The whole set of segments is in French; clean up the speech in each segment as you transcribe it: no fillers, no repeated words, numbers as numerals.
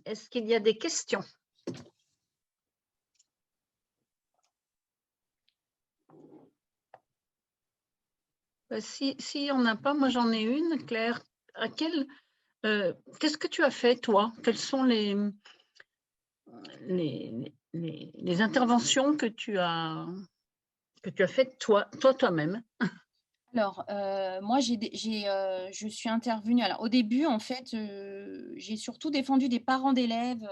est-ce qu'il y a des questions? Si on n'a pas, moi j'en ai une, Claire. Qu'est-ce que tu as fait, toi? Quelles sont les interventions que tu as faites toi-même? Alors, moi, je suis intervenue. Alors, au début, en fait, j'ai surtout défendu des parents d'élèves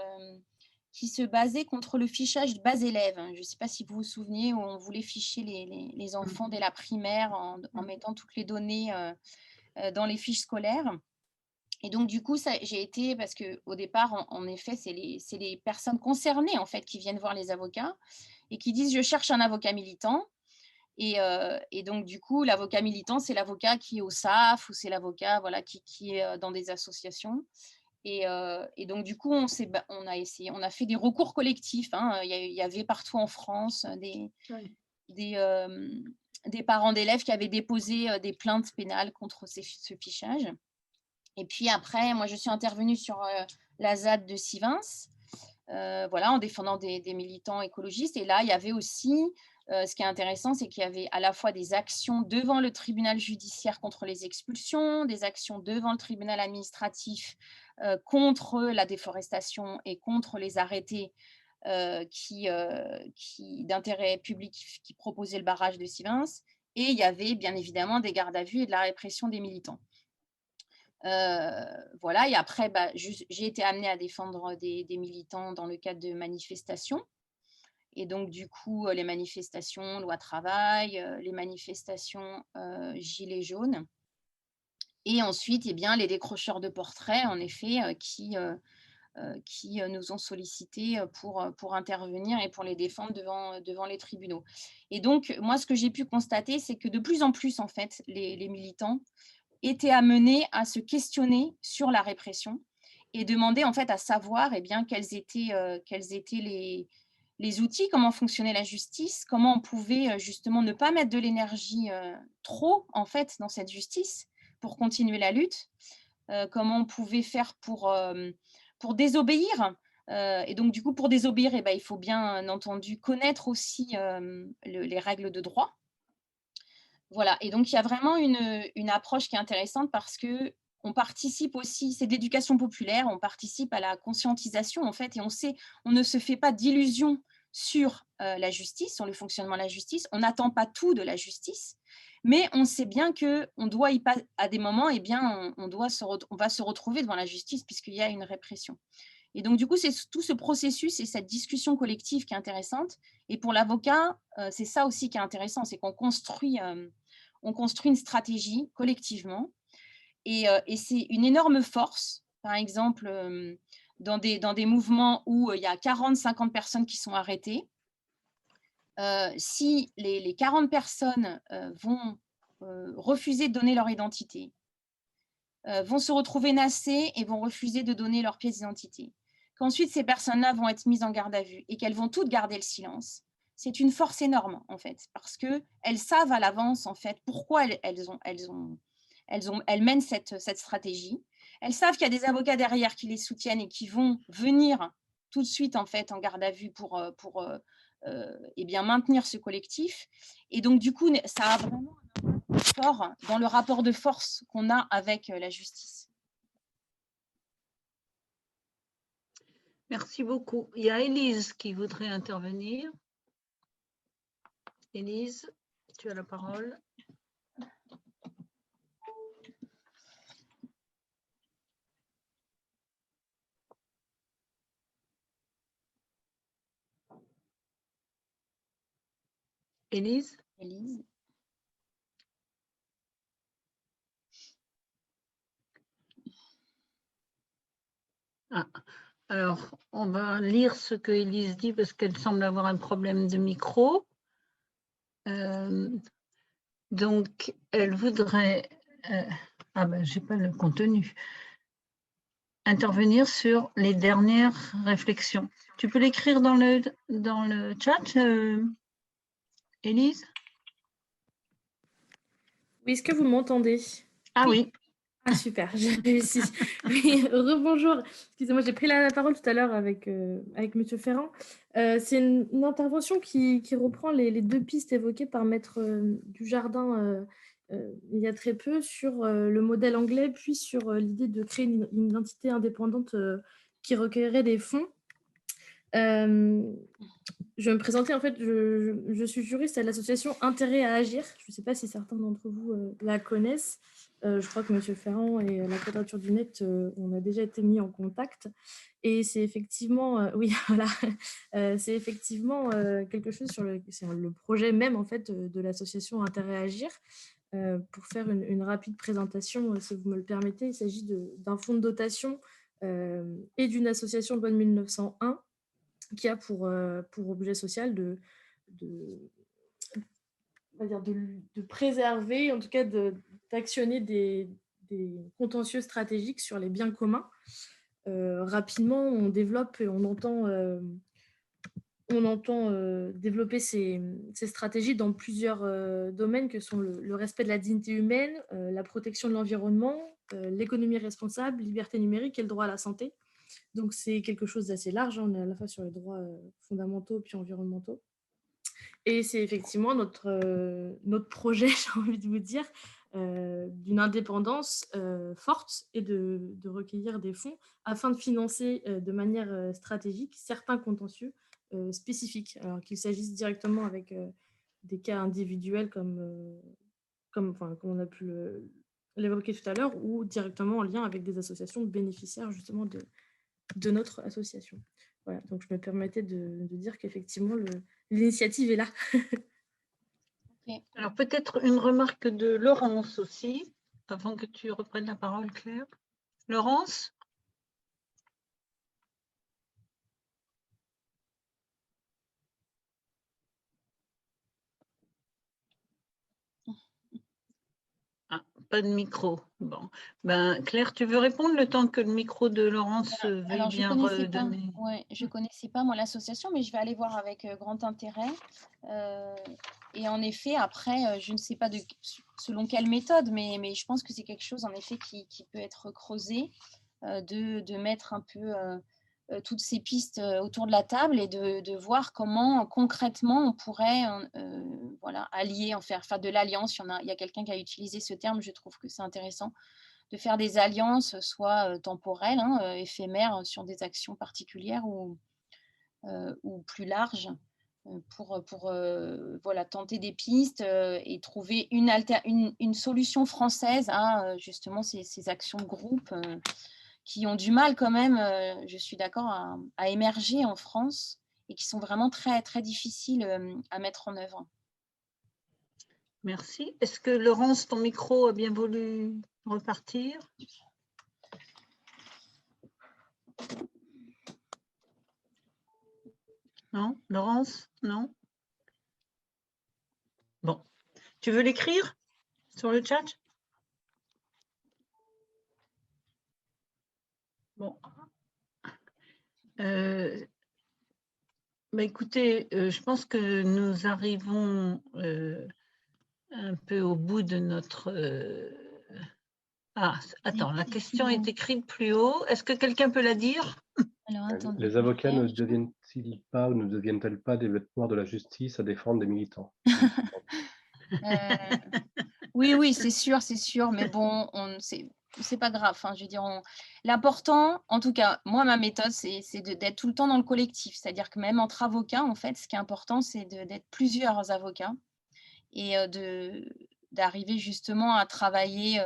qui se basaient contre le fichage base élève. Je ne sais pas si vous vous souvenez, où on voulait ficher les enfants dès la primaire en mettant toutes les données dans les fiches scolaires. Et donc, du coup, j'ai été, parce qu'au départ, en effet, c'est les personnes concernées, en fait, qui viennent voir les avocats et qui disent: «Je cherche un avocat militant». Et donc, du coup, l'avocat militant, c'est l'avocat qui est au SAF ou c'est l'avocat, voilà, qui est dans des associations. Et donc, du coup, on a fait des recours collectifs, hein. Il y avait partout en France des parents d'élèves qui avaient déposé des plaintes pénales contre ce fichage. Et puis après, moi, je suis intervenue sur la ZAD de Sivins, voilà, en défendant des militants écologistes. Et là, il y avait aussi, ce qui est intéressant, c'est qu'il y avait à la fois des actions devant le tribunal judiciaire contre les expulsions, des actions devant le tribunal administratif contre la déforestation et contre les arrêtés d'intérêt public qui proposaient le barrage de Sivins. Et il y avait bien évidemment des gardes à vue et de la répression des militants. Voilà, et après, j'ai été amenée à défendre des militants dans le cadre de manifestations. Et donc, du coup, les manifestations loi travail, les manifestations gilets jaunes. Et ensuite, eh bien, les décrocheurs de portraits, en effet, qui nous ont sollicités pour intervenir et pour les défendre devant les tribunaux. Et donc, moi, ce que j'ai pu constater, c'est que de plus en plus, en fait, les militants étaient amenés à se questionner sur la répression et demander en fait à savoir quels étaient les outils, comment fonctionnait la justice, comment on pouvait justement ne pas mettre de l'énergie trop en fait dans cette justice pour continuer la lutte, comment on pouvait faire pour désobéir. Et donc du coup pour désobéir, il faut bien entendu connaître aussi les règles de droit. Voilà, et donc il y a vraiment une approche qui est intéressante parce qu'on participe aussi, c'est de l'éducation populaire, on participe à la conscientisation en fait, et on ne se fait pas d'illusions sur la justice, sur le fonctionnement de la justice, on n'attend pas tout de la justice, mais on sait bien qu'on doit y passer à des moments, on va se retrouver devant la justice puisqu'il y a une répression. Et donc, du coup, c'est tout ce processus et cette discussion collective qui est intéressante. Et pour l'avocat, c'est ça aussi qui est intéressant, c'est qu'on construit une stratégie collectivement. Et c'est une énorme force. Par exemple, dans des mouvements où il y a 40-50 personnes qui sont arrêtées, si les 40 personnes vont refuser de donner leur identité, vont se retrouver nassées et vont refuser de donner leur pièce d'identité, qu'ensuite ces personnes-là vont être mises en garde à vue et qu'elles vont toutes garder le silence, c'est une force énorme en fait, parce qu'elles savent à l'avance en fait pourquoi elles mènent cette stratégie. Elles savent qu'il y a des avocats derrière qui les soutiennent et qui vont venir tout de suite en fait en garde à vue pour maintenir ce collectif. Et donc du coup, ça a vraiment un impact fort dans le rapport de force qu'on a avec la justice. Merci beaucoup. Il y a Élise qui voudrait intervenir. Élise, tu as la parole. Élise. Élise. Ah, alors, on va lire ce que Élise dit parce qu'elle semble avoir un problème de micro. Donc, elle voudrait, j'ai pas le contenu, intervenir sur les dernières réflexions. Tu peux l'écrire dans le chat, Élise? Oui, est-ce que vous m'entendez? Ah oui. Ah super, j'ai réussi. Oui, rebonjour. Excusez-moi, j'ai pris la parole tout à l'heure avec Monsieur Ferrand. C'est une intervention qui reprend les deux pistes évoquées par Maître Dujardin il y a très peu sur le modèle anglais, puis sur l'idée de créer une entité indépendante qui recueillerait des fonds. Je vais me présenter, en fait, je suis juriste à l'association Intérêt à agir. Je ne sais pas si certains d'entre vous la connaissent. Je crois que M. Ferrand et la Quadrature du Net, on a déjà été mis en contact. Et c'est effectivement, oui, voilà, c'est effectivement quelque chose c'est le projet même, en fait, de l'association Intérêt à agir. Pour faire une rapide présentation, si vous me le permettez, il s'agit d'un fonds de dotation et d'une association loi de 1901 qui a pour objet social de préserver, en tout cas d'actionner des contentieux stratégiques sur les biens communs. Rapidement, on développe et on entend développer ces stratégies dans plusieurs domaines que sont le respect de la dignité humaine, la protection de l'environnement, l'économie responsable, liberté numérique et le droit à la santé. Donc, c'est quelque chose d'assez large. On est à la fois sur les droits fondamentaux puis environnementaux. Et c'est effectivement notre projet, j'ai envie de vous dire, d'une indépendance forte et de recueillir des fonds afin de financer de manière stratégique certains contentieux spécifiques. Alors qu'il s'agisse directement avec des cas individuels comme on a pu l'évoquer tout à l'heure, ou directement en lien avec des associations bénéficiaires justement de notre association. Voilà, donc je me permettais de dire qu'effectivement, l'initiative est là. Okay. Alors peut-être une remarque de Laurence aussi, avant que tu reprennes la parole, Claire. Laurence ? Ah, pas de micro. Bon, ben Claire, tu veux répondre le temps que le micro de Laurence veuille Alors, bien redonner. Je ne connaissais pas moi l'association, mais je vais aller voir avec grand intérêt. Et en effet, après, je ne sais pas selon quelle méthode, mais je pense que c'est quelque chose en effet qui peut être creusé, de mettre un peu toutes ces pistes autour de la table et de voir comment concrètement on pourrait allier, faire de l'alliance. Il y a quelqu'un qui a utilisé ce terme, je trouve que c'est intéressant, de faire des alliances, soit temporelles, éphémères, sur des actions particulières ou plus larges, pour tenter des pistes et trouver une solution française à justement ces actions de groupe qui ont du mal quand même, je suis d'accord, à émerger en France et qui sont vraiment très, très difficiles à mettre en œuvre. Merci. Est-ce que Laurence, ton micro a bien voulu repartir? Non, Laurence? Non? Bon. Tu veux l'écrire sur le chat? Bon. Écoutez, je pense que nous arrivons un peu au bout de notre... Ah, attends, la question est écrite plus haut. Est-ce que quelqu'un peut la dire? Alors, attendez, les avocats ne deviennent-ils pas ou ne deviennent-elles pas des vêtements de la justice à défendre des militants? Oui, c'est sûr, mais bon, c'est pas grave. Je veux dire, l'important, en tout cas, moi, ma méthode, c'est d'être tout le temps dans le collectif. C'est-à-dire que même entre avocats, en fait, ce qui est important, c'est d'être plusieurs avocats et d'arriver justement à travailler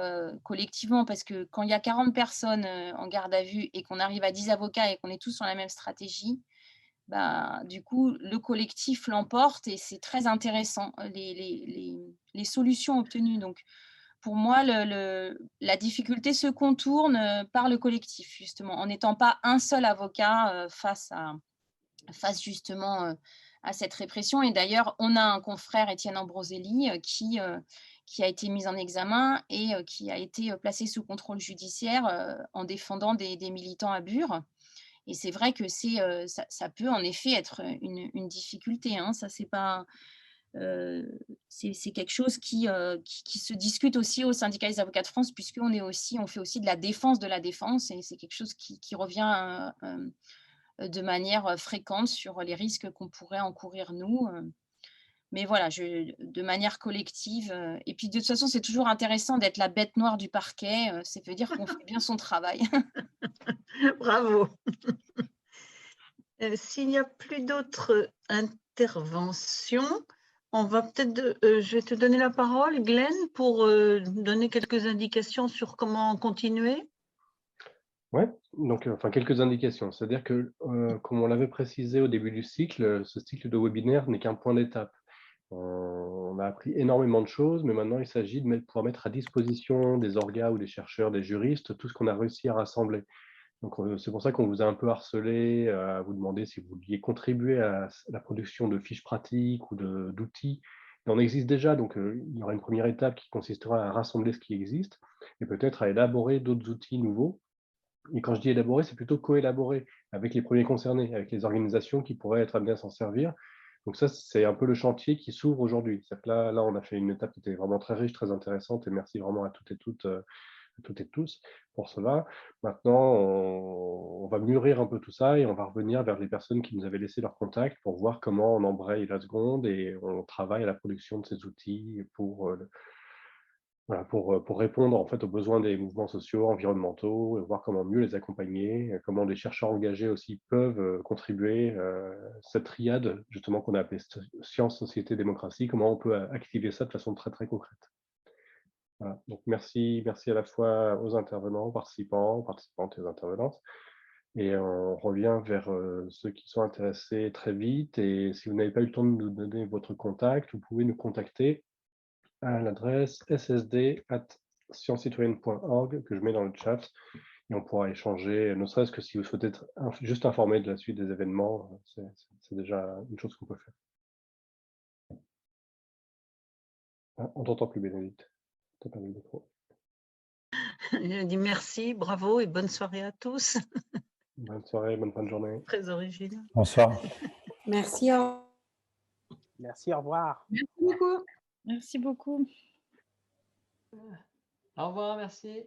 collectivement. Parce que quand il y a 40 personnes en garde à vue et qu'on arrive à 10 avocats et qu'on est tous sur la même stratégie, du coup, le collectif l'emporte et c'est très intéressant, les solutions obtenues. Donc, pour moi, la difficulté se contourne par le collectif, justement, en n'étant pas un seul avocat face justement à cette répression. Et d'ailleurs, on a un confrère, Étienne Ambroselli, qui a été mis en examen et qui a été placé sous contrôle judiciaire en défendant des militants à Bure. Et c'est vrai que ça peut en effet être une difficulté. Ça, c'est pas... c'est quelque chose qui se discute aussi au syndicat des avocats de France, puisqu'on on fait aussi de la défense, et c'est quelque chose qui revient de manière fréquente sur les risques qu'on pourrait encourir nous. Mais voilà, de manière collective. Et puis de toute façon, c'est toujours intéressant d'être la bête noire du parquet. Ça veut dire qu'on fait bien son travail. Bravo. S'il n'y a plus d'autres interventions, on va peut-être, je vais te donner la parole, Glenn, pour donner quelques indications sur comment continuer. Ouais, donc quelques indications. C'est-à-dire que, comme on l'avait précisé au début du cycle, ce cycle de webinaire n'est qu'un point d'étape. On a appris énormément de choses, mais maintenant il s'agit de pouvoir mettre à disposition des orgas ou des chercheurs, des juristes, tout ce qu'on a réussi à rassembler. Donc c'est pour ça qu'on vous a un peu harcelé, à vous demander si vous vouliez contribuer à la production de fiches pratiques ou d'outils. Il en existe déjà, donc il y aura une première étape qui consistera à rassembler ce qui existe et peut-être à élaborer d'autres outils nouveaux. Et quand je dis élaborer, c'est plutôt coélaborer avec les premiers concernés, avec les organisations qui pourraient être amenées à s'en servir. Donc ça, c'est un peu le chantier qui s'ouvre aujourd'hui. C'est-à-dire que là, on a fait une étape qui était vraiment très riche, très intéressante, et merci vraiment à toutes et tous pour cela. Maintenant, on va mûrir un peu tout ça et on va revenir vers les personnes qui nous avaient laissé leur contact pour voir comment on embraye la seconde et on travaille à la production de ces outils pour répondre en fait aux besoins des mouvements sociaux, environnementaux, et voir comment mieux les accompagner, comment les chercheurs engagés aussi peuvent contribuer cette triade justement qu'on a appelée science, société, démocratie, comment on peut activer ça de façon très très concrète. Voilà. Donc merci à la fois aux intervenants, participantes et aux intervenantes. Et on revient vers ceux qui sont intéressés très vite. Et si vous n'avez pas eu le temps de nous donner votre contact, vous pouvez nous contacter à l'adresse ssd@sciencecitoyenne.org que je mets dans le chat et on pourra échanger, ne serait-ce que si vous souhaitez être juste informé de la suite des événements, c'est déjà une chose qu'on peut faire. Ah, on t'entend plus, Bénédicte. T'as pas le micro. Je dis merci, bravo et bonne soirée à tous. Bonne soirée, bonne fin de journée. Très original. Bonsoir. Merci. Merci, au revoir. Merci beaucoup. Merci beaucoup. Au revoir, merci.